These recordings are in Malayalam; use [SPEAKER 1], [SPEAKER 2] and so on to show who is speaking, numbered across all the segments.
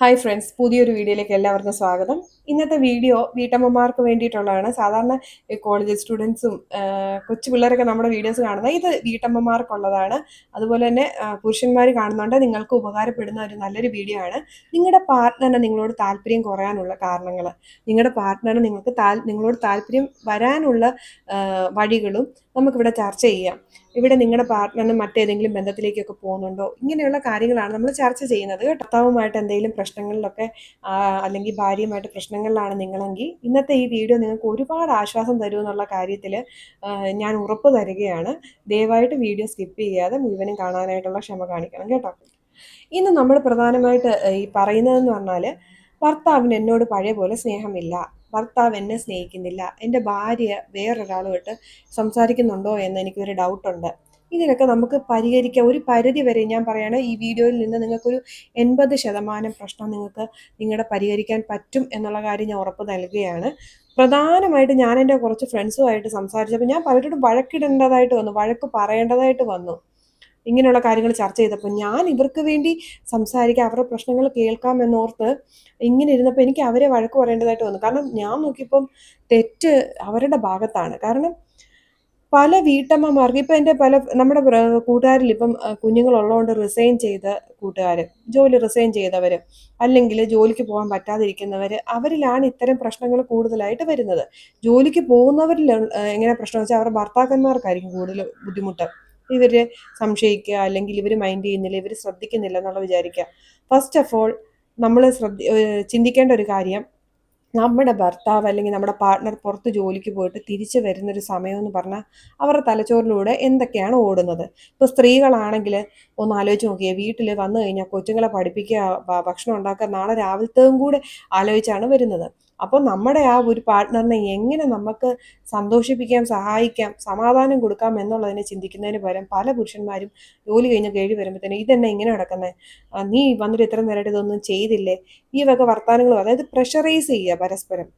[SPEAKER 1] ഹായ് ഫ്രണ്ട്സ്, പുതിയൊരു വീഡിയോയിലേക്ക് എല്ലാവർക്കും സ്വാഗതം. ഇന്നത്തെ വീഡിയോ വീട്ടമ്മമാർക്ക് വേണ്ടിയിട്ടുള്ളതാണ്. സാധാരണ ഈ കോളേജ് സ്റ്റുഡൻസും കൊച്ചു പിള്ളേരൊക്കെ നമ്മുടെ വീഡിയോസ് കാണുന്നത് ഇത് വീട്ടമ്മമാർക്കുള്ളതാണ്. അതുപോലെ തന്നെ പുരുഷന്മാർ കാണുന്നുണ്ട്. നിങ്ങൾക്ക് ഉപകാരപ്പെടുന്ന ഒരു നല്ലൊരു വീഡിയോ ആണ്. നിങ്ങളുടെ പാർട്ട്ണറിന് നിങ്ങളോട് താല്പര്യം കുറയാനുള്ള കാരണങ്ങൾ, നിങ്ങളുടെ പാർട്ട്ണറിന് നിങ്ങളോട് താല്പര്യം വരാനുള്ള വഴികളും നമുക്കിവിടെ ചർച്ച ചെയ്യാം. ഇവിടെ നിങ്ങളുടെ പാർട്ട്ണറിന് മറ്റേതെങ്കിലും ബന്ധത്തിലേക്കൊക്കെ പോകുന്നുണ്ടോ, ഇങ്ങനെയുള്ള കാര്യങ്ങളാണ് നമ്മൾ ചർച്ച ചെയ്യുന്നത്. ഭർത്താവുമായിട്ട് എന്തെങ്കിലും പ്രശ്നങ്ങളിലൊക്കെ അല്ലെങ്കിൽ ഭാര്യയുമായിട്ട് പ്രശ്നങ്ങളിലാണ് നിങ്ങളെങ്കിൽ ഇന്നത്തെ ഈ വീഡിയോ നിങ്ങൾക്ക് ഒരുപാട് ആശ്വാസം തരുമെന്നുള്ള കാര്യത്തിൽ ഞാൻ ഉറപ്പ് തരികയാണ്. ദയവായിട്ട് വീഡിയോ സ്കിപ്പ് ചെയ്യാതെ മുഴുവനും കാണാനായിട്ടുള്ള ക്ഷമ കാണിക്കണം കേട്ടോ. ഇന്ന് നമ്മൾ പ്രധാനമായിട്ട് ഈ പറയുന്നതെന്ന് പറഞ്ഞാൽ, ഭർത്താവിന് എന്നോട് പഴയ പോലെ സ്നേഹമില്ല, ഭർത്താവ് എന്നെ സ്നേഹിക്കുന്നില്ല, എൻ്റെ ഭാര്യ വേറൊരാളുമായിട്ട് സംസാരിക്കുന്നുണ്ടോ എന്ന് എനിക്കൊരു ഡൗട്ടുണ്ട്. ഇതിനൊക്കെ നമുക്ക് പരിഹരിക്കാം. ഒരു പരിധി വരെ ഞാൻ പറയുകയാണ്, ഈ വീഡിയോയിൽ നിന്ന് നിങ്ങൾക്കൊരു 80% പ്രശ്നം നിങ്ങളുടെ പരിഹരിക്കാൻ പറ്റും എന്നുള്ള കാര്യം ഞാൻ ഉറപ്പ് നൽകുകയാണ്. പ്രധാനമായിട്ട് ഞാൻ എൻ്റെ കുറച്ച് ഫ്രണ്ട്സുമായിട്ട് സംസാരിച്ചപ്പോൾ ഞാൻ പലരോടും വഴക്കിടേണ്ടതായിട്ട് വന്നു, വഴക്ക് പറയേണ്ടതായിട്ട് വന്നു. ഇങ്ങനെയുള്ള കാര്യങ്ങൾ ചർച്ച ചെയ്തപ്പോൾ ഞാൻ ഇവർക്ക് വേണ്ടി സംസാരിക്കാം, അവരുടെ പ്രശ്നങ്ങൾ കേൾക്കാം എന്നോർത്ത് ഇങ്ങനെ ഇരുന്നപ്പോൾ എനിക്ക് അവരെ വഴക്ക് പറയേണ്ടതായിട്ട് വന്നു. കാരണം ഞാൻ നോക്കിയപ്പം തെറ്റ് അവരുടെ ഭാഗത്താണ്. കാരണം പല വീട്ടമ്മമാർക്ക് ഇപ്പം എൻ്റെ നമ്മുടെ കൂട്ടുകാരിൽ ഇപ്പം കുഞ്ഞുങ്ങളുള്ളതുകൊണ്ട് റിസൈൻ ചെയ്ത കൂട്ടുകാർ, ജോലി റിസൈൻ ചെയ്തവർ, അല്ലെങ്കിൽ ജോലിക്ക് പോകാൻ പറ്റാതിരിക്കുന്നവർ, അവരിലാണ് ഇത്തരം പ്രശ്നങ്ങൾ കൂടുതലായിട്ട് വരുന്നത്. ജോലിക്ക് പോകുന്നവരിൽ എങ്ങനെ പ്രശ്നം വെച്ചാൽ അവരുടെ ഭർത്താക്കന്മാർക്കായിരിക്കും കൂടുതൽ ബുദ്ധിമുട്ട്. ഇവര് സംശയിക്കുക, അല്ലെങ്കിൽ ഇവർ മൈൻഡ് ചെയ്യുന്നില്ല, ഇവർ ശ്രദ്ധിക്കുന്നില്ല എന്നുള്ള വിചാരിക്കുക. ഫസ്റ്റ് ഓഫ് ഓൾ നമ്മൾ ചിന്തിക്കേണ്ട ഒരു കാര്യം, നമ്മുടെ ഭർത്താവ് അല്ലെങ്കിൽ നമ്മുടെ പാർട്ട്ണർ പുറത്ത് ജോലിക്ക് പോയിട്ട് തിരിച്ചു വരുന്നൊരു സമയമെന്ന് പറഞ്ഞാൽ അവരുടെ തലച്ചോറിലൂടെ എന്തൊക്കെയാണ് ഓടുന്നത്. ഇപ്പോൾ സ്ത്രീകളാണെങ്കിൽ ഒന്ന് ആലോചിച്ച് നോക്കിയേ, വീട്ടിൽ വന്നു കഴിഞ്ഞാൽ കൊച്ചുങ്ങളെ പഠിപ്പിക്കുക, ഭക്ഷണം ഉണ്ടാക്കുക, നാളെ രാവിലത്തേയും കൂടെ ആലോചിച്ചാണ് വരുന്നത്. അപ്പോൾ നമ്മുടെ ആ ഒരു പാർട്ട്ണറിനെ എങ്ങനെ നമുക്ക് സന്തോഷിപ്പിക്കാം, സഹായിക്കാം, സമാധാനം കൊടുക്കാം എന്നുള്ളതിനെ ചിന്തിക്കുന്നതിന് പകരം പല പുരുഷന്മാരും ജോലി കഴിഞ്ഞ് കയറി വരുമ്പോഴത്തേനും ഇതെന്നെ ഇങ്ങനെ നടക്കുന്നത്, നീ വന്നിട്ട് ഇത്ര നേരമായിട്ട് ഇതൊന്നും ചെയ്തില്ലേ, ഈ വക വർത്തമാനങ്ങളും, അതായത് പ്രഷറൈസ് ചെയ്യുക പരസ്പരം.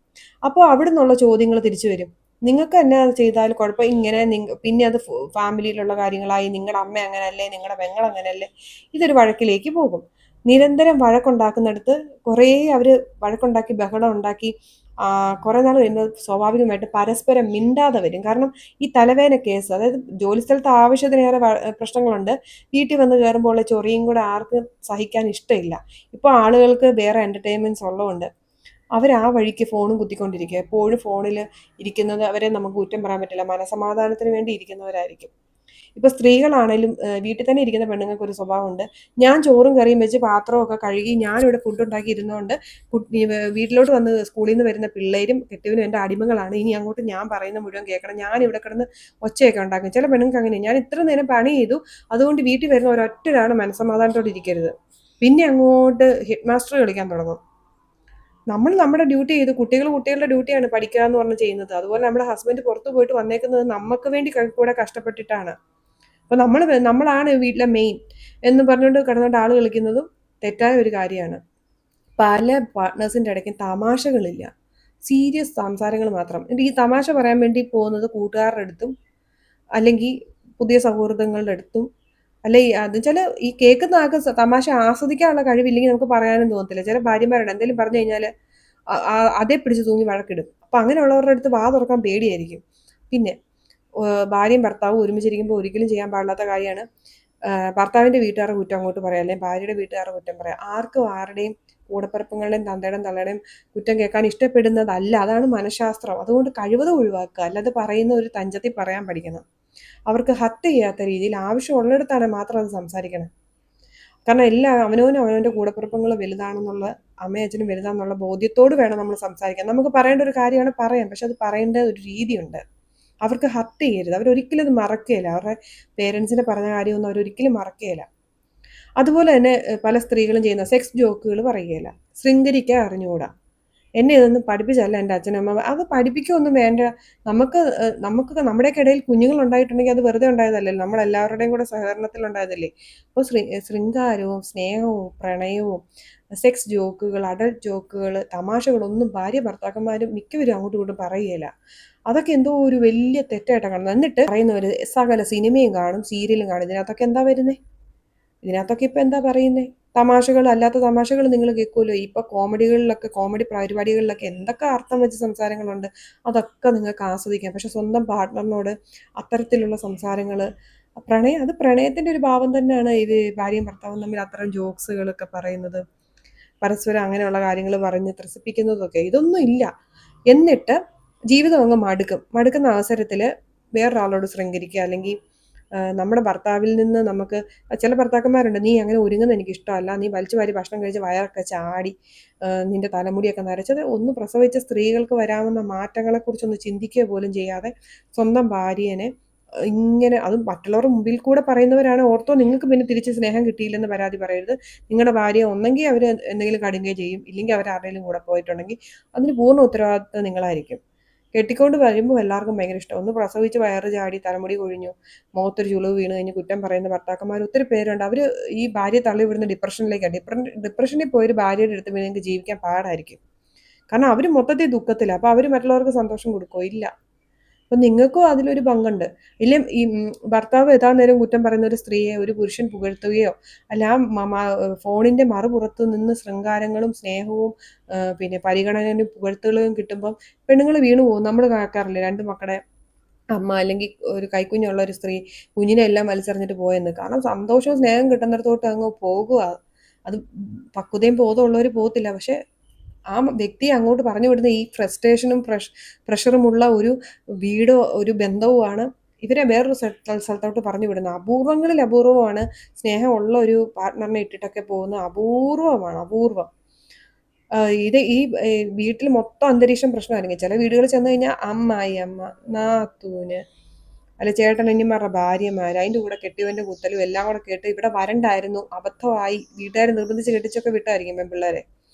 [SPEAKER 1] അപ്പോൾ അവിടെ നിന്നുള്ള ചോദ്യങ്ങൾ തിരിച്ചു വരും, നിങ്ങൾക്ക് എന്നാ ചെയ്താൽ കുഴപ്പം, ഇങ്ങനെ പിന്നെ അത് ഫാമിലിയിലുള്ള കാര്യങ്ങളായി, നിങ്ങളുടെ അമ്മ അങ്ങനല്ലേ, നിങ്ങളുടെ പെങ്ങൾ അങ്ങനല്ലേ, ഇതൊരു വഴക്കിലേക്ക് പോകും. നിരന്തരം വഴക്കുണ്ടാക്കുന്നിടത്ത് കുറേ അവർ വഴക്കുണ്ടാക്കി ബഹളം ഉണ്ടാക്കി കുറേ നാൾ കഴിയുമ്പോൾ സ്വാഭാവികമായിട്ട് പരസ്പരം മിണ്ടാതെ വരും. കാരണം ഈ തലവേദന കേസ്, അതായത് ജോലി സ്ഥലത്ത് ആവശ്യത്തിനേറെ പ്രശ്നങ്ങളുണ്ട്, വീട്ടിൽ വന്ന് കയറുമ്പോൾ ഉള്ള ചൊറിയും കൂടെ ആർക്കും സഹിക്കാൻ ഇഷ്ടമില്ല. ഇപ്പോൾ ആളുകൾക്ക് വേറെ എൻ്റർടൈൻമെൻറ്റ്സ് ഉള്ളതുകൊണ്ട് അവർ ആ വഴിക്ക് ഫോണും കുത്തിക്കൊണ്ടിരിക്കുക. എപ്പോഴും ഫോണിൽ ഇരിക്കുന്നത് അവരെ നമുക്ക് കുറ്റം പറയാൻ പറ്റില്ല, മനസമാധാനത്തിന് വേണ്ടി ഇരിക്കുന്നവരായിരിക്കും. ഇപ്പോൾ സ്ത്രീകളാണേലും വീട്ടിൽ തന്നെ ഇരിക്കുന്ന പെണ്ണുങ്ങൾക്ക് ഒരു സ്വഭാവമുണ്ട്, ഞാൻ ചോറും കറിയും വെച്ച് പാത്രമൊക്കെ കഴുകി ഞാനിവിടെ ഫുഡ് ഉണ്ടാക്കി ഇരുന്നുകൊണ്ട് വീട്ടിലോട്ട് വന്ന് സ്കൂളിൽ നിന്ന് വരുന്ന പിള്ളേരും കെട്ടിയവനും എൻ്റെ അടിമകളാണ്, ഇനി അങ്ങോട്ട് ഞാൻ പറയുന്ന മുഴുവൻ കേൾക്കണം, ഞാൻ ഇവിടെ കിടന്ന് ഒച്ചയൊക്കെ ഉണ്ടാക്കും. ചില പെണ്ണുങ്ങൾക്ക് അങ്ങനെ, ഞാൻ ഇത്ര നേരം പണി ചെയ്തു, അതുകൊണ്ട് വീട്ടിൽ വരുന്ന ഒരൊറ്റൊരാണ് മനസ്സമാധാനത്തോടെ ഇരിക്കരുത്, പിന്നെ അങ്ങോട്ട് ഹെഡ് മാസ്റ്റർ കളിക്കാൻ തുടങ്ങും. നമ്മൾ നമ്മുടെ ഡ്യൂട്ടി ചെയ്തു, കുട്ടികളുടെ ഡ്യൂട്ടിയാണ് പഠിക്കുക എന്ന് പറഞ്ഞ് ചെയ്യുന്നത്. അതുപോലെ നമ്മുടെ ഹസ്ബൻഡ് പുറത്ത് പോയിട്ട് വന്നേക്കുന്നത് നമുക്ക് വേണ്ടി കൂടെ കഷ്ടപ്പെട്ടിട്ടാണ്. അപ്പോൾ നമ്മളാണ് വീട്ടിലെ മെയിൻ എന്ന് പറഞ്ഞുകൊണ്ട് കിടന്നുകൊണ്ട് ആൾ കളിക്കുന്നതും തെറ്റായ ഒരു കാര്യമാണ്. പല പാർട്ട്നേഴ്സിൻ്റെ ഇടയ്ക്കും തമാശകളില്ല, സീരിയസ് സംസാരങ്ങൾ മാത്രം. എന്നിട്ട് ഈ തമാശ പറയാൻ വേണ്ടി പോകുന്നത് കൂട്ടുകാരുടെ അടുത്തും അല്ലെങ്കിൽ പുതിയ സൗഹൃദങ്ങളുടെ അടുത്തും. അല്ലെ അത് ചില ഈ കേൾക്കുന്ന ആൾക്ക് തമാശ ആസ്വദിക്കാനുള്ള കഴിവില്ലെങ്കിൽ നമുക്ക് പറയാനും തോന്നത്തില്ല. ചില ഭാര്യമാരുണ്ട്, എന്തെങ്കിലും പറഞ്ഞു കഴിഞ്ഞാൽ അതേ പിടിച്ച് തൂങ്ങി വഴക്കിടും. അപ്പം അങ്ങനെയുള്ളവരുടെ അടുത്ത് വാ തുറക്കാൻ പേടിയായിരിക്കും. പിന്നെ ഭാര്യയും ഭർത്താവും ഒരുമിച്ചിരിക്കുമ്പോൾ ഒരിക്കലും ചെയ്യാൻ പാടില്ലാത്ത കാര്യമാണ് ഭർത്താവിൻ്റെ വീട്ടുകാരുടെ കുറ്റം അങ്ങോട്ട് പറയാം, അല്ലെങ്കിൽ ഭാര്യയുടെ വീട്ടുകാരുടെ കുറ്റം പറയാം. ആർക്കും ആരുടെയും കൂടപ്പിറപ്പുകളുടെയും തള്ളയുടെയും കുറ്റം കേൾക്കാൻ ഇഷ്ടപ്പെടുന്നതല്ല. അതാണ് മനഃശാസ്ത്രം. അതുകൊണ്ട് കഴിവതും ഒഴിവാക്കുക. അല്ലാതെ പറയുന്ന ഒരു തഞ്ചത്തിൽ പറയാൻ പഠിക്കണം. അവർക്ക് ഹർട്ട് ചെയ്യാത്ത രീതിയിൽ ആവശ്യമുള്ളിടത്താണ് മാത്രം അത് സംസാരിക്കണം. കാരണം അവനവൻ്റെ കൂടപ്പിറപ്പുകൾ വലുതാണെന്നുള്ള, അമ്മയും അച്ഛനും വലുതാണെന്നുള്ള ബോധ്യത്തോട് വേണം നമ്മൾ സംസാരിക്കാൻ. നമുക്ക് പറയേണ്ട ഒരു കാര്യമാണ് പറയാം, പക്ഷെ അത് പറയേണ്ട ഒരു രീതിയുണ്ട്. അവർക്ക് ഹർട്ട് ചെയ്യരുത്. അവരൊരിക്കലും അത് മറക്കുകയില്ല. അവരുടെ പേരൻസിനെ പറഞ്ഞ കാര്യമൊന്നും അവരൊരിക്കലും മറക്കുകയില്ല. അതുപോലെ തന്നെ പല സ്ത്രീകളും ചെയ്യുന്ന സെക്സ് ജോക്കുകൾ പറയുകയില്ല. ശൃംഗരിക്കാൻ അറിഞ്ഞുകൂടാ. എന്നെ ഇതൊന്നും പഠിപ്പിച്ചല്ല എൻ്റെ അച്ഛനമ്മ, അത് പഠിപ്പിക്കുകയൊന്നും വേണ്ട. നമുക്ക് നമ്മുടെയൊക്കെ ഇടയിൽ കുഞ്ഞുങ്ങൾ ഉണ്ടായിട്ടുണ്ടെങ്കിൽ അത് വെറുതെ ഉണ്ടായതല്ലല്ലോ, നമ്മളെല്ലാവരുടെയും കൂടെ സഹകരണത്തിൽ ഉണ്ടായതല്ലേ. അപ്പോൾ ശൃംഗാരവും സ്നേഹവും പ്രണയവും സെക്സ് ജോക്കുകൾ, അഡൽട്ട് ജോക്കുകൾ, തമാശകളൊന്നും ഭാര്യ ഭർത്താക്കന്മാരും മിക്കവരും അങ്ങോട്ടും ഇങ്ങോട്ടും പറയുകയില്ല. അതൊക്കെ എന്തോ ഒരു വലിയ തെറ്റായിട്ടാണ് കാണുന്നത്. എന്നിട്ട് പറയുന്നവർ സകല സിനിമയും കാണും, സീരിയലും കാണും. ഇതിനകത്തൊക്കെ എന്താ വരുന്നത്? ഇതിനകത്തൊക്കെ ഇപ്പം എന്താ പറയുന്നത്? തമാശകൾ, അല്ലാത്ത തമാശകൾ നിങ്ങൾ കേൾക്കുമല്ലോ. ഇപ്പോൾ കോമഡികളിലൊക്കെ, കോമഡി പരിപാടികളിലൊക്കെ എന്തൊക്കെ അർത്ഥം വെച്ച സംസാരങ്ങളുണ്ട്, അതൊക്കെ നിങ്ങൾക്ക് ആസ്വദിക്കാം. പക്ഷെ സ്വന്തം പാർട്ട്ണറിനോട് അത്തരത്തിലുള്ള സംസാരങ്ങൾ, അത് പ്രണയത്തിൻ്റെ ഒരു ഭാവം തന്നെയാണ്. ഇത് ഭാര്യയും ഭർത്താവും തമ്മിൽ അത്തരം ജോക്സുകളൊക്കെ പറയുന്നത്, പരസ്പരം അങ്ങനെയുള്ള കാര്യങ്ങൾ പറഞ്ഞ് ത്രസിപ്പിക്കുന്നതൊക്കെ, ഇതൊന്നും ഇല്ല. എന്നിട്ട് ജീവിതം അങ്ങ് മടുക്കുന്ന അവസരത്തിൽ വേറൊരാളോട് ശൃംഗരിക്കുക, അല്ലെങ്കിൽ നമ്മുടെ ഭർത്താവിൽ നിന്ന് നമുക്ക്, ചില ഭർത്താക്കന്മാരുണ്ട്, നീ അങ്ങനെ ഒരുങ്ങുന്നത് എനിക്ക് ഇഷ്ടമല്ല, നീ വലിച്ചു വാരി ഭക്ഷണം കഴിച്ച് വയറൊക്കെ ചാടി നിന്റെ തലമുടിയൊക്കെ നരച്ചത്. ഒന്ന് പ്രസവിച്ച സ്ത്രീകൾക്ക് വരാവുന്ന മാറ്റങ്ങളെക്കുറിച്ചൊന്ന് ചിന്തിക്കുക പോലും ചെയ്യാതെ സ്വന്തം ഭാര്യനെ ഇങ്ങനെ, അതും മറ്റുള്ളവരുടെ മുമ്പിൽ കൂടെ പറയുന്നവരാണ്. ഓർത്തോ, നിങ്ങൾക്ക് പിന്നെ തിരിച്ച് സ്നേഹം കിട്ടിയില്ലെന്ന് പരാതി പറയരുത്. നിങ്ങളുടെ ഭാര്യ ഒന്നെങ്കിൽ അവർ എന്തെങ്കിലും കടുങ്ങുകയും ചെയ്യും, ഇല്ലെങ്കിൽ അവർ ആരുടെയും കൂടെ പോയിട്ടുണ്ടെങ്കിൽ അതിന് പൂർണ്ണ ഉത്തരവാദിത്വം നിങ്ങളായിരിക്കും. കെട്ടിക്കൊണ്ട് വരുമ്പോൾ എല്ലാവർക്കും ഭയങ്കര ഇഷ്ടം. ഒന്ന് പ്രസവിച്ച് വയറ് ചാടി തലമുടി കൊഴിഞ്ഞു മുഖത്തൊരു ചുളിവ് വീണ് കഴിഞ്ഞ് കുറ്റം പറയുന്ന ഭർത്താക്കന്മാർ ഒത്തിരി പേരുണ്ട്. അവർ ഈ ഭാര്യയെ തള്ളിവിടുന്ന ഡിപ്രഷനിലേക്കാണ്. ഡിപ്രഷനിൽ പോയൊരു ഭാര്യയുടെ അടുത്ത് നിങ്ങൾക്ക് ജീവിക്കാൻ പാടായിരിക്കും. കാരണം അവർ മൊത്തത്തിൽ ദുഃഖത്തിലാണ്. അപ്പോൾ അവർ മറ്റുള്ളവർക്ക് സന്തോഷം കൊടുക്കുമോ? ഇല്ല. അപ്പം നിങ്ങൾക്കും അതിലൊരു പങ്കുണ്ട്. ഇല്ലേ, ഈ ഭർത്താവ് നേരം കുറ്റം പറയുന്ന ഒരു സ്ത്രീയെ ഒരു പുരുഷൻ പുകഴ്ത്തുകയോ, അല്ല ഫോണിൻ്റെ മറുപുറത്ത് നിന്ന് ശൃംഗാരങ്ങളും സ്നേഹവും പിന്നെ പരിഗണനയും പുകഴ്ത്തുകളും കിട്ടുമ്പം പെണ്ണുങ്ങൾ വീണു പോകും. നമ്മൾ കേൾക്കാറില്ലേ, 2 മക്കളുടെ അമ്മ അല്ലെങ്കിൽ ഒരു കൈക്കുഞ്ഞുള്ള ഒരു സ്ത്രീ കുഞ്ഞിനെ എല്ലാം വലിച്ചെറിഞ്ഞിട്ട് പോയെന്ന്. കാരണം സന്തോഷവും സ്നേഹം കിട്ടുന്നിടത്തോട്ട് അങ്ങ് പോകുക. അത് പക്വതയും ബോധമുള്ളവർ പോകത്തില്ല. പക്ഷെ ആ വ്യക്തിയെ അങ്ങോട്ട് പറഞ്ഞു വിടുന്ന ഈ ഫ്രസ്ട്രേഷനും പ്രഷറുമുള്ള ഒരു വീടോ ഒരു ബന്ധവുമാണ് ഇവരെ വേറൊരു സ്ഥലത്തോട്ട് പറഞ്ഞു വിടുന്നത്. അപൂർവങ്ങളിൽ അപൂർവമാണ് സ്നേഹമുള്ള ഒരു പാർട്ട്ണറിനെ ഇട്ടിട്ടൊക്കെ പോകുന്നത്. അപൂർവം. ഇത് ഈ വീട്ടിൽ മൊത്തം അന്തരീക്ഷം പ്രശ്നമായിരിക്കും. ചില വീടുകളിൽ ചെന്ന് കഴിഞ്ഞാൽ അമ്മ, നാത്തൂന്, അല്ല ചേട്ടനന്യന്മാരുടെ ഭാര്യമാർ, അതിൻ്റെ കൂടെ കെട്ടിയവൻ്റെ കുത്തലും എല്ലാം കൂടെ കേട്ട് ഇവിടെ വരണ്ടായിരുന്നു, അബദ്ധമായി, വീട്ടുകാർ നിർബന്ധിച്ച് കെട്ടിച്ചൊക്കെ വിട്ടായിരിക്കും പെൺപിള്ളേരെ.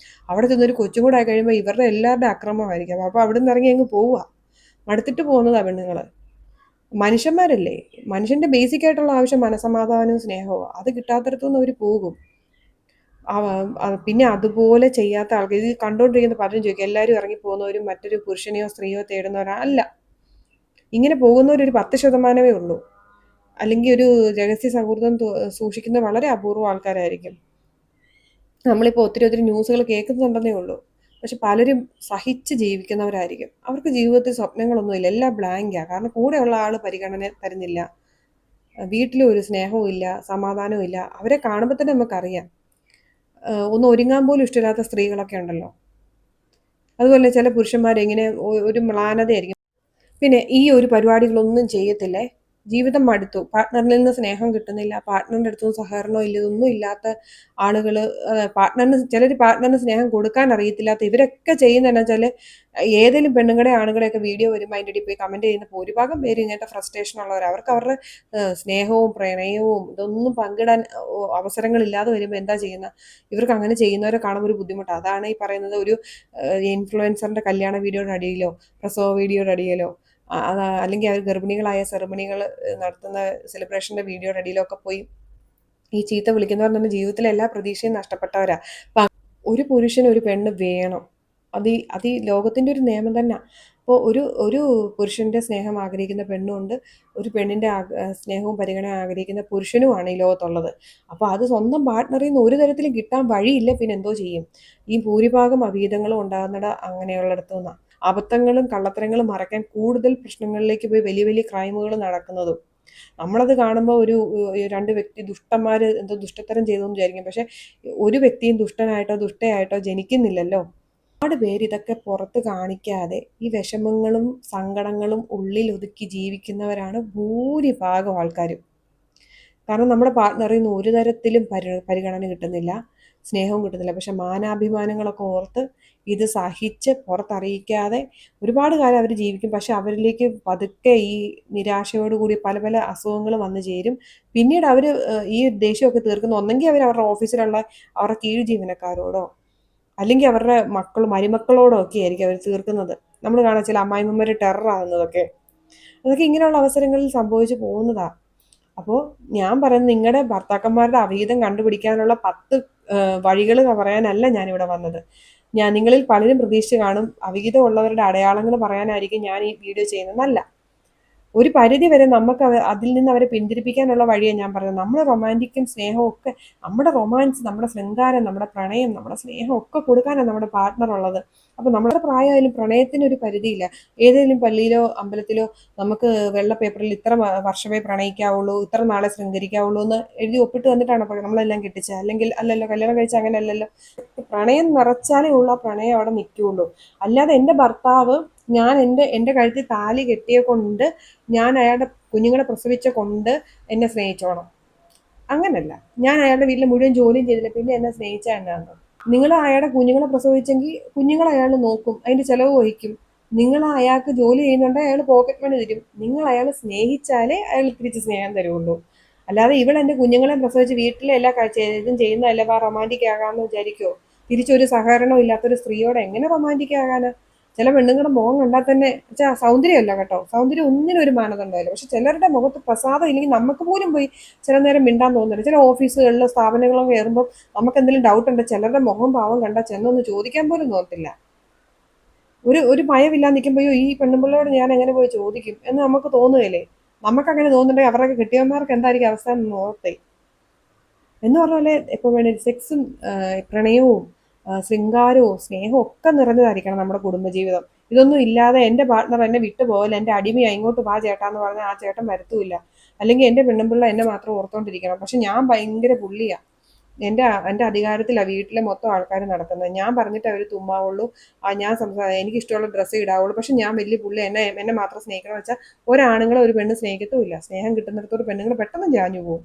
[SPEAKER 1] അവിടെ ചെന്നൊരു കൊച്ചും കൂടെ ആയി കഴിയുമ്പോൾ ഇവരുടെ എല്ലാവരുടെ അക്രമമായിരിക്കും. അപ്പോൾ അവിടെ നിന്ന് ഇറങ്ങി അങ്ങ് പോവുക. മടുത്തിട്ട് പോകുന്നതാ പെണ്ണുങ്ങൾ. മനുഷ്യന്മാരല്ലേ, മനുഷ്യൻ്റെ ബേസിക് ആയിട്ടുള്ള ആവശ്യം മനസമാധാനവും സ്നേഹവും. അത് കിട്ടാത്തടത്തുനിന്ന് അവർ പോകും. പിന്നെ അതുപോലെ ചെയ്യാത്ത ആൾക്കാർ, ഇത് കണ്ടുകൊണ്ടിരിക്കുന്ന പലരും ചോദിക്കും, എല്ലാവരും ഇറങ്ങി പോകുന്നവരും മറ്റൊരു പുരുഷനെയോ സ്ത്രീയോ തേടുന്നവരാ? അല്ല. ഇങ്ങനെ പോകുന്നവരൊരു 10% ഉള്ളൂ. അല്ലെങ്കിൽ ഒരു രഹസ്യ സൗഹൃദം സൂക്ഷിക്കുന്ന വളരെ അപൂർവം ആൾക്കാരായിരിക്കും. നമ്മളിപ്പോൾ ഒത്തിരി ന്യൂസുകൾ കേൾക്കുന്നുണ്ടെന്നേ ഉള്ളൂ. പക്ഷെ പലരും സഹിച്ച് ജീവിക്കുന്നവരായിരിക്കും. അവർക്ക് ജീവിതത്തിൽ സ്വപ്നങ്ങളൊന്നുമില്ല, എല്ലാം ബ്ലാങ്കാണ്. കാരണം കൂടെയുള്ള ആൾ പരിഗണന തരുന്നില്ല, വീട്ടിലും ഒരു സ്നേഹവും ഇല്ല, സമാധാനവും ഇല്ല. അവരെ കാണുമ്പോൾ തന്നെ നമുക്കറിയാം. ഒന്ന് ഒരുങ്ങാൻ പോലും ഇഷ്ടമില്ലാത്ത സ്ത്രീകളൊക്കെ ഉണ്ടല്ലോ. അതുപോലെ ചില പുരുഷന്മാരെങ്ങനെ ഒരു മ്ലാനതയായിരിക്കും. പിന്നെ ഈ ഒരു പരിപാടികളൊന്നും ചെയ്യത്തില്ലേ, ജീവിതം മടുത്തു, പാർട്ട്ണറിൽ നിന്ന് സ്നേഹം കിട്ടുന്നില്ല, പാർട്ട്ണറിൻ്റെ അടുത്തും സഹകരണമോ ഇല്ല, ഇതൊന്നും ഇല്ലാത്ത ആളുകൾ, ചിലർ പാർട്ട്ണറിന് സ്നേഹം കൊടുക്കാൻ അറിയത്തില്ലാത്ത ഇവരൊക്കെ ചെയ്യുന്നതെന്നു വെച്ചാൽ, ഏതെങ്കിലും പെണ്ണുങ്ങളുടെ ആണുങ്ങളുടെയൊക്കെ വീഡിയോ വരുമ്പോൾ അതിൻ്റെ ഇടയിൽ പോയി കമൻറ്റ് ചെയ്യുന്ന ഭൂരിഭാഗം പേര് ഇങ്ങനത്തെ ഫ്രസ്ട്രേഷൻ ഉള്ളവർ. അവർക്ക് അവരുടെ സ്നേഹവും പ്രണയവും ഇതൊന്നും പങ്കിടാൻ അവസരങ്ങളില്ലാതെ വരുമ്പോൾ എന്താ ചെയ്യുന്നത്? ഇവർക്ക് അങ്ങനെ ചെയ്യുന്നവരെ കാണുമ്പോൾ ഒരു ബുദ്ധിമുട്ടാണ്. അതാണ് ഈ പറയുന്നത്, ഒരു ഇൻഫ്ലുവൻസറിൻ്റെ കല്യാണ വീഡിയോയുടെ അടിയിലോ പ്രസവ വീഡിയോയുടെ അടിയിലോ അല്ലെങ്കിൽ അവർ ഗർഭിണികളായ സെറമണികൾ നടത്തുന്ന സെലിബ്രേഷൻ്റെ വീഡിയോയുടെ അടിയിലൊക്കെ പോയി ഈ ചീത്ത വിളിക്കുന്നവർ തന്നെ ജീവിതത്തിലെ എല്ലാ പ്രതീക്ഷയും നഷ്ടപ്പെട്ടവരാ. അപ്പം ഒരു പുരുഷന് ഒരു പെണ്ണ് വേണം. അത് ഈ ലോകത്തിൻ്റെ ഒരു നിയമം തന്നെ. അപ്പോൾ ഒരു പുരുഷൻ്റെ സ്നേഹം ആഗ്രഹിക്കുന്ന പെണ്ണുമുണ്ട്, ഒരു പെണ്ണിൻ്റെ സ്നേഹവും പരിഗണന ആഗ്രഹിക്കുന്ന പുരുഷനുമാണ് ഈ ലോകത്തുള്ളത്. അപ്പോൾ അത് സ്വന്തം പാർട്ട്ണറിൽ നിന്ന് ഒരു തരത്തിലും കിട്ടാൻ വഴിയില്ല. പിന്നെ എന്തോ ചെയ്യും? ഈ ഭൂരിഭാഗം അഭീതങ്ങളും ഉണ്ടാകുന്നത് അങ്ങനെയുള്ളിടത്തു നിന്നാണ്. അബദ്ധങ്ങളും കള്ളത്തരങ്ങളും മറയ്ക്കാൻ കൂടുതൽ പ്രശ്നങ്ങളിലേക്ക് പോയി വലിയ വലിയ ക്രൈമുകൾ നടക്കുന്നതും. നമ്മളത് കാണുമ്പോൾ ഒരു 2 വ്യക്തി ദുഷ്ടന്മാർ എന്തോ ദുഷ്ടത്തരം ചെയ്തു എന്ന് വിചാരിക്കും. പക്ഷെ ഒരു വ്യക്തിയും ദുഷ്ടനായിട്ടോ ദുഷ്ടയായിട്ടോ ജനിക്കുന്നില്ലല്ലോ. ഒരുപാട് പേര് ഇതൊക്കെ പുറത്ത് കാണിക്കാതെ ഈ വിഷമങ്ങളും സങ്കടങ്ങളും ഉള്ളിൽ ഒതുക്കി ജീവിക്കുന്നവരാണ് ഭൂരിഭാഗം ആൾക്കാരും. കാരണം നമ്മുടെ പാർട്ട്ണറിൽ നിന്ന് ഒരു തരത്തിലും പരിഗണന കിട്ടുന്നില്ല, സ്നേഹവും കിട്ടുന്നില്ല. പക്ഷെ മാനാഭിമാനങ്ങളൊക്കെ ഓർത്ത് ഇത് സഹിച്ച് പുറത്തറിയിക്കാതെ ഒരുപാട് കാലം അവർ ജീവിക്കും. പക്ഷെ അവരിലേക്ക് പതുക്കെ ഈ നിരാശയോടുകൂടി പല പല അസുഖങ്ങൾ വന്നു ചേരും. പിന്നീട് അവർ ഈ ദേഷ്യമൊക്കെ തീർക്കുന്ന ഒന്നെങ്കിൽ അവരുടെ ഓഫീസിലുള്ള അവരുടെ കീഴ് ജീവനക്കാരോടോ അല്ലെങ്കിൽ അവരുടെ മരുമക്കളോടോ ഒക്കെ ആയിരിക്കും അവർ തീർക്കുന്നത്. നമ്മൾ കാണാൻ ചില അമ്മായിമ്മമാർ ടെററാകുന്നതൊക്കെ, അതൊക്കെ ഇങ്ങനെയുള്ള അവസരങ്ങളിൽ സംഭവിച്ചു പോകുന്നതാണ്. അപ്പോൾ ഞാൻ പറയുന്നത്, നിങ്ങളുടെ ഭർത്താക്കന്മാരുടെ അവിഹിതം കണ്ടുപിടിക്കാനുള്ള 10 വഴികൾ പറയാനല്ല ഞാനിവിടെ വന്നത്. നിങ്ങളിൽ പലരും പ്രതീക്ഷിച്ച് കാണും അവിഹിതം ഉള്ളവരുടെ അടയാളങ്ങൾ പറയാനായിരിക്കും ഞാൻ ഈ വീഡിയോ ചെയ്യുന്നതല്ല. ഒരു പരിധി വരെ നമുക്ക് അതിൽ നിന്ന് അവരെ പിന്തിരിപ്പിക്കാനുള്ള വഴിയാണ് ഞാൻ പറഞ്ഞത്. നമ്മൾ റൊമാൻറ്റിക്കും സ്നേഹവും ഒക്കെ, നമ്മുടെ റൊമാൻസ്, നമ്മുടെ ശൃംഗാരം, നമ്മുടെ പ്രണയം, നമ്മുടെ സ്നേഹം ഒക്കെ കൊടുക്കാനാണ് നമ്മുടെ പാർട്ട്ണർ ഉള്ളത്. അപ്പോൾ നമ്മുടെ പ്രായമായാലും പ്രണയത്തിനൊരു പരിധിയില്ല. ഏതെങ്കിലും പള്ളിയിലോ അമ്പലത്തിലോ നമുക്ക് വെള്ള പേപ്പറിൽ ഇത്ര വർഷമേ പ്രണയിക്കാവുള്ളൂ, ഇത്ര നാളെ ശൃംഗരിക്കാവുള്ളൂ എന്ന് എഴുതി ഒപ്പിട്ട് തന്നിട്ടാണ് നമ്മളെല്ലാം കെട്ടിച്ചത്. അല്ലെങ്കിൽ അല്ലല്ലോ, കല്യാണം കഴിച്ചാൽ അങ്ങനെ അല്ലല്ലോ. പ്രണയം നിറച്ചാലേ ഉള്ളൂ ആ പ്രണയം അവിടെ നിൽക്കുകയുള്ളൂ. അല്ലാതെ എൻ്റെ ഭർത്താവ്, ഞാൻ എൻ്റെ കഴുത്തിൽ താലി കെട്ടിയ കൊണ്ട്, ഞാൻ അയാളുടെ കുഞ്ഞുങ്ങളെ പ്രസവിച്ച കൊണ്ട് എന്നെ സ്നേഹിച്ചോണം, അങ്ങനല്ല. ഞാൻ അയാളുടെ വീട്ടിൽ മുഴുവൻ ജോലിയും ചെയ്തില്ല, പിന്നെ എന്നെ സ്നേഹിച്ച എന്നാണ്? നിങ്ങൾ അയാളുടെ കുഞ്ഞുങ്ങളെ പ്രസവിച്ചെങ്കിൽ കുഞ്ഞുങ്ങളെ അയാൾ നോക്കും, അതിന്റെ ചെലവ് വഹിക്കും. നിങ്ങൾ അയാൾക്ക് ജോലി ചെയ്യുന്നുണ്ടെങ്കിൽ അയാൾ പോക്കറ്റ് മണി തരും. നിങ്ങൾ അയാളെ സ്നേഹിച്ചാലേ അയാൾ തിരിച്ച് സ്നേഹം തരുള്ളൂ. അല്ലാതെ ഇവൾ എൻ്റെ കുഞ്ഞുങ്ങളെ പ്രസവിച്ച് വീട്ടിലെ എല്ലാ ഇതും ചെയ്യുന്നതല്ല റൊമാൻറ്റിക് ആകാമെന്ന് വിചാരിക്കുമോ? തിരിച്ചൊരു സഹകരണം ഇല്ലാത്തൊരു സ്ത്രീയോട് എങ്ങനെ റൊമാൻറ്റിക് ആകാനാ? ചില പെണ്ണുങ്ങളുടെ മുഖം കണ്ടാൽ തന്നെ, വെച്ചാൽ സൗന്ദര്യമല്ല കേട്ടോ, സൗന്ദര്യം ഒന്നിനും ഒരു മാനദണ്ഡമല്ല. പക്ഷെ ചിലരുടെ മുഖത്ത് പ്രസാദം ഇല്ലെങ്കിൽ നമുക്ക് പോലും പോയി ചില നേരം മിണ്ടാൻ തോന്നുന്നില്ല. ചില ഓഫീസുകളിലോ സ്ഥാപനങ്ങളോ കയറുമ്പോൾ നമുക്ക് എന്തെങ്കിലും ഡൗട്ട് ഉണ്ട്, ചിലരുടെ മുഖം ഭാവം കണ്ടാൽ ചെന്നൊന്ന് ചോദിക്കാൻ പോലും തോന്നത്തില്ല. ഒരു ഭയമില്ലാതെ നിൽക്കുമ്പോൾ ഈ പെണ്ണുമ്പിള്ളയോട് ഞാൻ എങ്ങനെ പോയി ചോദിക്കും എന്ന് നമുക്ക് തോന്നുകയില്ലേ? നമുക്കങ്ങനെ തോന്നുന്നുണ്ടെങ്കിൽ അവരുടെ കെട്ടിയവന്മാർക്ക് എന്തായിരിക്കും അവസ്ഥ എന്ന് നോക്കട്ടെ. എന്ന് പറഞ്ഞാൽ ഇപ്പോൾ വേണേൽ സെക്സും പ്രണയവും ശൃംഗാരവും സ്നേഹവും ഒക്കെ നിറഞ്ഞതായിരിക്കണം നമ്മുടെ കുടുംബജീവിതം. ഇതൊന്നും ഇല്ലാതെ എൻ്റെ പാർട്ട്ണർ എന്നെ വിട്ടു പോകല, എൻ്റെ അടിമയാ, ഇങ്ങോട്ട് വാ ചേട്ടാന്ന് പറഞ്ഞാൽ ആ ചേട്ടൻ വരത്തുമില്ല. അല്ലെങ്കിൽ എൻ്റെ പെണ്ണുമ്പിള്ള എന്നെ മാത്രം ഓർത്തോണ്ടിരിക്കണം. പക്ഷെ ഞാൻ ഭയങ്കര പുള്ളിയാ, എൻ്റെ അധികാരത്തിലാണ് വീട്ടിലെ മൊത്തം ആൾക്കാർ നടക്കുന്നത്. ഞാൻ പറഞ്ഞിട്ട് അവർ തുമ്മാവുള്ളൂ. ഞാൻ എനിക്ക് ഇഷ്ടമുള്ള ഡ്രസ്സ് ഇടാവുള്ളൂ. പക്ഷെ ഞാൻ വലിയ പുള്ളി, എന്നെ മാത്രം സ്നേഹിക്കണം വെച്ചാൽ ഒരാണുങ്ങളെ ഒരു പെണ്ണ് സ്നേഹിക്കത്തുമില്ല. സ്നേഹം കിട്ടുന്നിടത്തോട് പെണ്ണുങ്ങൾ പെട്ടെന്ന് ചാഞ്ഞു പോകും.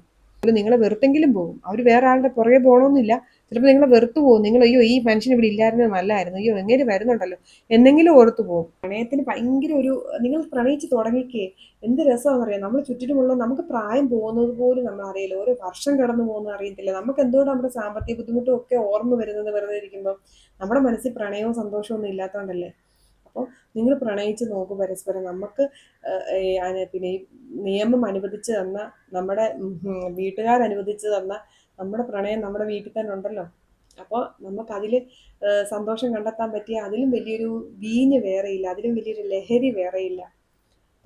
[SPEAKER 1] നിങ്ങളെ വെറുത്തെങ്കിലും പോകും. അവർ വേറെ ആളുടെ പുറകെ പോകണമെന്നില്ല. ചിലപ്പോൾ നിങ്ങളെ വെറുത്തു പോകും. നിങ്ങൾ അയ്യോ ഈ മനുഷ്യൻ ഇവിടെ ഇല്ലായിരുന്നത് നല്ലതായിരുന്നു, അയ്യോ എങ്ങനെ വരുന്നുണ്ടല്ലോ എന്നെങ്കിലും ഓർത്തു പോകും. പ്രണയത്തിന് ഭയങ്കര ഒരു, നിങ്ങൾ പ്രണയിച്ച് തുടങ്ങിക്കേ, എന്ത് രസമാണെന്ന് അറിയാം. നമ്മൾ ചുറ്റിനുമുള്ള, നമുക്ക് പ്രായം പോകുന്നത് പോലും നമ്മൾ അറിയില്ല. ഓരോ വർഷം കടന്നു പോകുന്നത് അറിയത്തില്ല. നമുക്ക് എന്തുകൊണ്ട് നമ്മുടെ സാമ്പത്തിക ബുദ്ധിമുട്ടും ഒക്കെ ഓർമ്മ വരുന്നത് വെറുതെ ഇരിക്കുമ്പോൾ നമ്മുടെ മനസ്സിൽ പ്രണയവും സന്തോഷവും ഒന്നും ഇല്ലാത്തതുകൊണ്ടല്ലേ. അപ്പോൾ നിങ്ങൾ പ്രണയിച്ച് നോക്കും പരസ്പരം. നമുക്ക് പിന്നെ ഈ നിയമം അനുവദിച്ച് തന്ന, നമ്മുടെ വീട്ടുകാരനുവദിച്ച് തന്ന നമ്മുടെ പ്രണയം നമ്മുടെ വീട്ടിൽ തന്നെ ഉണ്ടല്ലോ. അപ്പോൾ നമുക്കതിൽ സന്തോഷം കണ്ടെത്താൻ പറ്റിയ അതിലും വലിയൊരു വീഞ്ഞ് വേറെയില്ല, അതിലും വലിയൊരു ലഹരി വേറെയില്ല.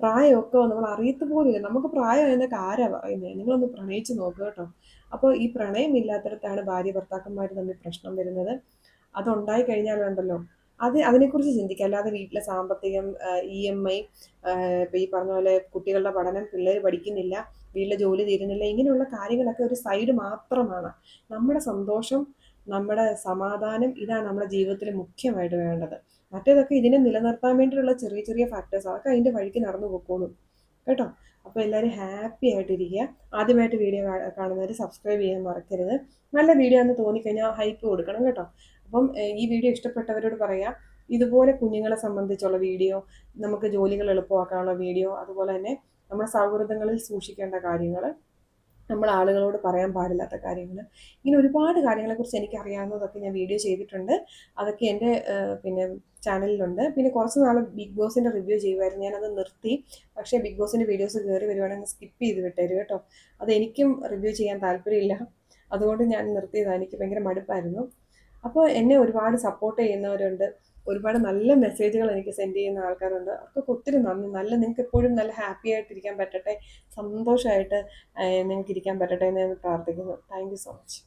[SPEAKER 1] പ്രായമൊക്കെ നമ്മൾ അറിയത്ത് പോലുമില്ല. നമുക്ക് പ്രായം എന്നൊക്കെ ആരാ പറയുന്നത്? നിങ്ങളൊന്ന് പ്രണയിച്ച് നോക്കുക കേട്ടോ. അപ്പോൾ ഈ പ്രണയം ഇല്ലാത്തടത്താണ് ഭാര്യ ഭർത്താക്കന്മാർ തമ്മിൽ പ്രശ്നം വരുന്നത്. അതുണ്ടായി കഴിഞ്ഞാലുണ്ടല്ലോ, അതിനെക്കുറിച്ച് ചിന്തിക്കുക. അല്ലാതെ വീട്ടിലെ സാമ്പത്തികം, EMI, ഇപ്പം ഈ പറഞ്ഞ പോലെ കുട്ടികളുടെ പഠനം, പിള്ളേർ പഠിക്കുന്നില്ല, വീട്ടിലെ ജോലി തീരുന്നില്ല, ഇങ്ങനെയുള്ള കാര്യങ്ങളൊക്കെ ഒരു സൈഡ് മാത്രമാണ്. നമ്മുടെ സന്തോഷം, നമ്മുടെ സമാധാനം, ഇതാണ് നമ്മുടെ ജീവിതത്തിൽ മുഖ്യമായിട്ട് വേണ്ടത്. മറ്റേതൊക്കെ ഇതിനെ നിലനിർത്താൻ വേണ്ടിയിട്ടുള്ള ചെറിയ ചെറിയ ഫാക്ടേഴ്സ്, അതൊക്കെ അതിൻ്റെ വഴിക്ക് നടന്നു പോയിക്കോളും കേട്ടോ. അപ്പോൾ എല്ലാവരും ഹാപ്പി ആയിട്ടിരിക്കുക. ആദ്യമായിട്ട് വീഡിയോ കാണുന്നവർ സബ്സ്ക്രൈബ് ചെയ്യാൻ മറക്കരുത്. നല്ല വീഡിയോ എന്ന് തോന്നിക്കഴിഞ്ഞാൽ ഹൈപ്പ് കൊടുക്കണം കേട്ടോ. അപ്പം ഈ വീഡിയോ ഇഷ്ടപ്പെട്ടവരോട് പറയാം, ഇതുപോലെ കുഞ്ഞുങ്ങളെ സംബന്ധിച്ചുള്ള വീഡിയോ, നമുക്ക് ജോലികൾ എളുപ്പമാക്കാനുള്ള വീഡിയോ, അതുപോലെ തന്നെ നമ്മുടെ സൗഹൃദങ്ങളിൽ സൂക്ഷിക്കേണ്ട കാര്യങ്ങൾ, നമ്മൾ ആളുകളോട് പറയാൻ പാടില്ലാത്ത കാര്യങ്ങൾ, ഇങ്ങനെ ഒരുപാട് കാര്യങ്ങളെക്കുറിച്ച് എനിക്ക് അറിയാവുന്നതൊക്കെ ഞാൻ വീഡിയോ ചെയ്തിട്ടുണ്ട്. അതൊക്കെ എൻ്റെ പിന്നെ ചാനലിലുണ്ട്. പിന്നെ കുറച്ച് നാൾ ബിഗ് ബോസിൻ്റെ റിവ്യൂ ചെയ്യുമായിരുന്നു, ഞാനത് നിർത്തി. പക്ഷേ ബിഗ് ബോസിൻ്റെ വീഡിയോസ് കയറി വരുവാണെങ്കിൽ സ്കിപ്പ് ചെയ്ത് വിട്ടേരും കേട്ടോ. അതെനിക്കും റിവ്യൂ ചെയ്യാൻ താല്പര്യമില്ല, അതുകൊണ്ട് ഞാൻ നിർത്തിയതാണ്. എനിക്ക് ഭയങ്കര മടുപ്പായിരുന്നു. അപ്പോൾ എന്നെ ഒരുപാട് സപ്പോർട്ട് ചെയ്യുന്നവരുണ്ട്, ഒരുപാട് നല്ല മെസ്സേജുകൾ എനിക്ക് സെൻഡ് ചെയ്യുന്ന ആൾക്കാരുണ്ട്. അവർക്കൊക്കെ ഒത്തിരി നന്ദി. നിങ്ങൾക്ക് എപ്പോഴും നല്ല ഹാപ്പി ആയിട്ടിരിക്കാൻ പറ്റട്ടെ, സന്തോഷമായിട്ട് നിങ്ങൾക്ക് ഇരിക്കാൻ പറ്റട്ടെ എന്ന് ഞാൻ പ്രാർത്ഥിക്കുന്നു. Thank you so much.